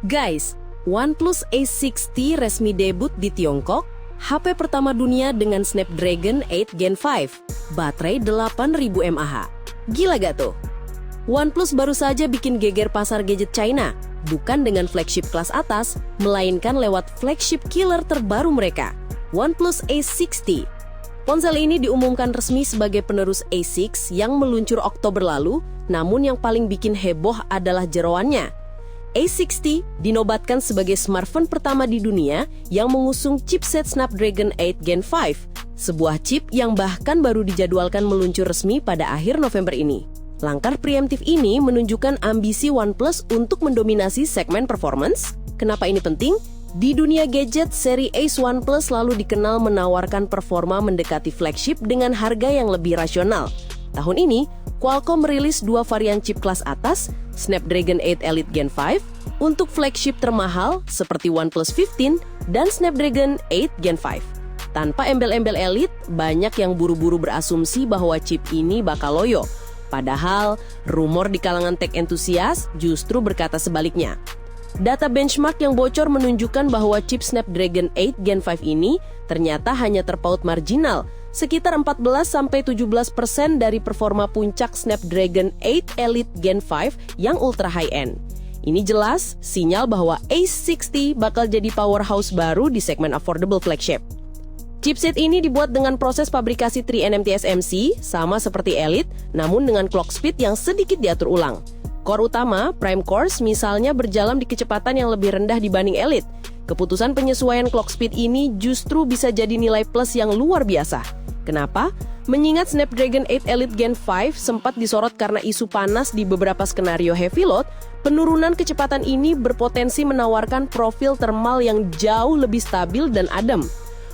Guys, OnePlus A60 resmi debut di Tiongkok, HP pertama dunia dengan Snapdragon 8 Gen 5, baterai 8000 mAh. Gila gak tuh? OnePlus baru saja bikin geger pasar gadget China, bukan dengan flagship kelas atas, melainkan lewat flagship killer terbaru mereka, OnePlus A60. Ponsel ini diumumkan resmi sebagai penerus A6 yang meluncur Oktober lalu, namun yang paling bikin heboh adalah jeroannya. A60 dinobatkan sebagai smartphone pertama di dunia yang mengusung chipset Snapdragon 8 Gen 5, sebuah chip yang bahkan baru dijadwalkan meluncur resmi pada akhir November ini. Langkah preemptif ini menunjukkan ambisi OnePlus untuk mendominasi segmen performance. Kenapa ini penting? Di dunia gadget, seri Ace OnePlus selalu dikenal menawarkan performa mendekati flagship dengan harga yang lebih rasional. Tahun ini, Qualcomm merilis dua varian chip kelas atas, Snapdragon 8 Elite Gen 5, untuk flagship termahal seperti OnePlus 15 dan Snapdragon 8 Gen 5. Tanpa embel-embel Elite, banyak yang buru-buru berasumsi bahwa chip ini bakal loyo. Padahal, rumor di kalangan tech entusias justru berkata sebaliknya. Data benchmark yang bocor menunjukkan bahwa chip Snapdragon 8 Gen 5 ini ternyata hanya terpaut marginal, sekitar 14-17% dari performa puncak Snapdragon 8 Elite Gen 5 yang ultra high-end. Ini jelas sinyal bahwa A60 bakal jadi powerhouse baru di segmen affordable flagship. Chipset ini dibuat dengan proses pabrikasi 3nm TSMC, sama seperti Elite, namun dengan clock speed yang sedikit diatur ulang. Core utama, Prime Cores, misalnya berjalan di kecepatan yang lebih rendah dibanding Elite. Keputusan penyesuaian clock speed ini justru bisa jadi nilai plus yang luar biasa. Kenapa? Mengingat Snapdragon 8 Elite Gen 5 sempat disorot karena isu panas di beberapa skenario heavy load, penurunan kecepatan ini berpotensi menawarkan profil thermal yang jauh lebih stabil dan adem.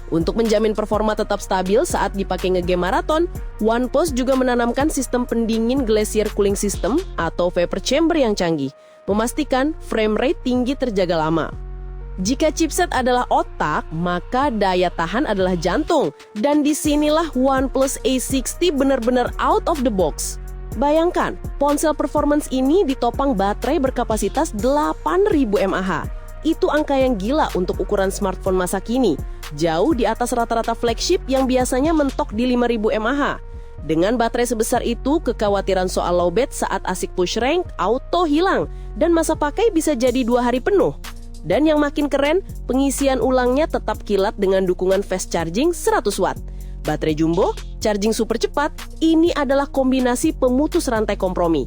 Untuk menjamin performa tetap stabil saat dipakai ngegame maraton, OnePlus juga menanamkan sistem pendingin Glacier Cooling System atau vapor chamber yang canggih, memastikan frame rate tinggi terjaga lama. Jika chipset adalah otak, maka daya tahan adalah jantung, dan disinilah OnePlus A60 benar-benar out of the box. Bayangkan, ponsel performance ini ditopang baterai berkapasitas 8000 mAh. Itu angka yang gila untuk ukuran smartphone masa kini, jauh di atas rata-rata flagship yang biasanya mentok di 5000 mAh. Dengan baterai sebesar itu, kekhawatiran soal lowbat saat asik push rank auto hilang, dan masa pakai bisa jadi 2 hari penuh. Dan yang makin keren, pengisian ulangnya tetap kilat dengan dukungan fast charging 100 watt. Baterai jumbo, charging super cepat, ini adalah kombinasi pemutus rantai kompromi.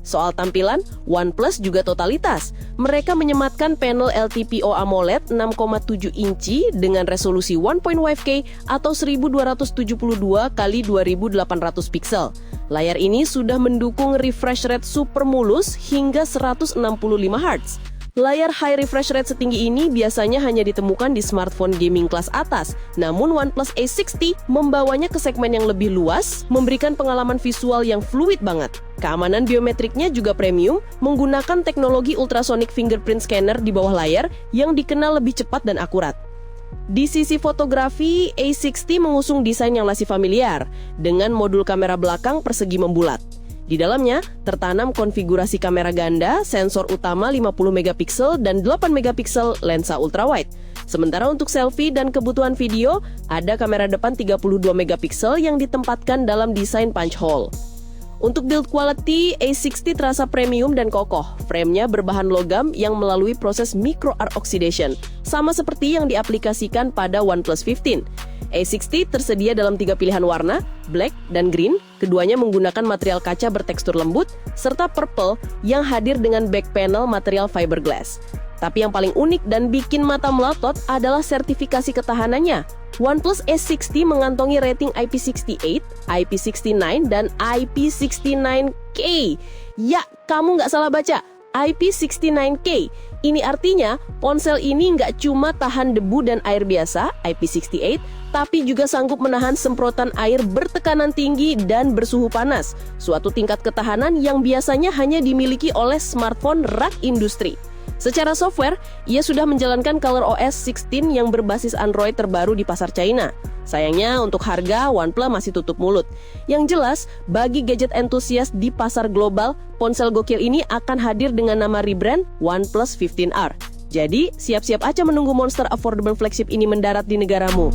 Soal tampilan, OnePlus juga totalitas. Mereka menyematkan panel LTPO AMOLED 6,7 inci dengan resolusi 1.5K atau 1272 x 2800 pixel. Layar ini sudah mendukung refresh rate super mulus hingga 165 Hz. Layar high refresh rate setinggi ini biasanya hanya ditemukan di smartphone gaming kelas atas, namun OnePlus A60 membawanya ke segmen yang lebih luas, memberikan pengalaman visual yang fluid banget. Keamanan biometriknya juga premium, menggunakan teknologi ultrasonic fingerprint scanner di bawah layar yang dikenal lebih cepat dan akurat. Di sisi fotografi, A60 mengusung desain yang masih familiar, dengan modul kamera belakang persegi membulat. Di dalamnya, tertanam konfigurasi kamera ganda, sensor utama 50 megapiksel dan 8 megapiksel lensa ultrawide. Sementara untuk selfie dan kebutuhan video, ada kamera depan 32 megapiksel yang ditempatkan dalam desain punch hole. Untuk build quality, A60 terasa premium dan kokoh. Framenya berbahan logam yang melalui proses micro arc oxidation, sama seperti yang diaplikasikan pada OnePlus 15. A60 tersedia dalam 3 pilihan warna, black dan green. Keduanya menggunakan material kaca bertekstur lembut, serta purple yang hadir dengan back panel material fiberglass. Tapi yang paling unik dan bikin mata melotot adalah sertifikasi ketahanannya. OnePlus A60 mengantongi rating IP68, IP69, dan IP69K. Ya, kamu nggak salah baca, IP69K. Ini artinya ponsel ini nggak cuma tahan debu dan air biasa, IP68, tapi juga sanggup menahan semprotan air bertekanan tinggi dan bersuhu panas, suatu tingkat ketahanan yang biasanya hanya dimiliki oleh smartphone rak industri. Secara software, ia sudah menjalankan ColorOS 16 yang berbasis Android terbaru di pasar China. Sayangnya untuk harga, OnePlus masih tutup mulut. Yang jelas, bagi gadget entusias di pasar global, ponsel gokil ini akan hadir dengan nama rebrand OnePlus 15R. Jadi, siap-siap aja menunggu monster affordable flagship ini mendarat di negaramu.